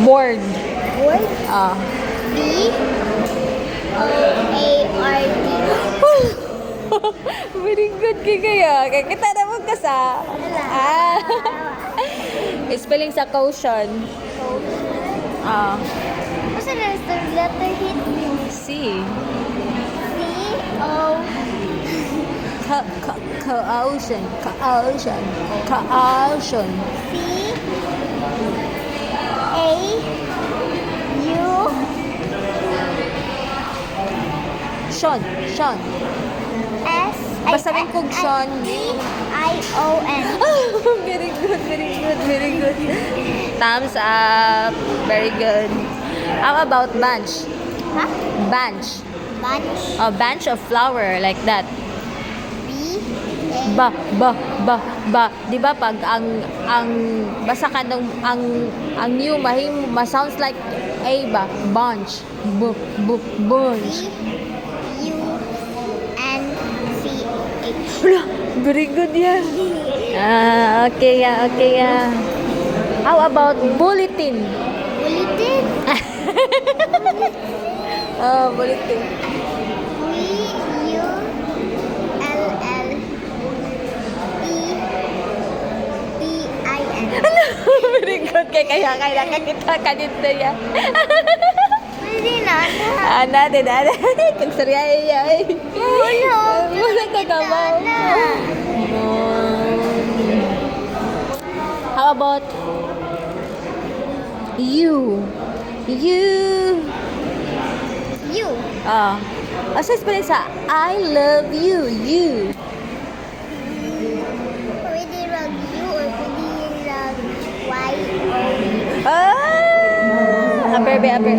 Board. Board. Ah. B-A-R-D. Very good kay kaya. Kaya kita naman ka sa... Ah. Spelling sa caution. Ah. What's the letter hit? C. C-O. Caution. Caution. Caution. C-A-U. Sean. Sean. S. Basahin kong Sean. I-O-N. Very good, very good, very good. Thumbs up. Very good. How about bunch? Huh? Bunch. Bunch. A bunch of flower like that. B-A. Ba. 'Di ba pag ang basa ka ng ang new sounds like A ba? Bunch. Bunch. U-N-C-H. Wala, very good yan. Okay ya, okay ya. How about bulletin? Bulletin. Bulletin. B-U-L-L-E-T-I-N. Very good kaya kita kanito ya. Hindi na. Ana, din ana. Kung sarya ay. Wala ka gabaw. How about you? You. You. Asa spelling sa I love you. You. Pwede rag you or pwede rag Y-O-U. Aber.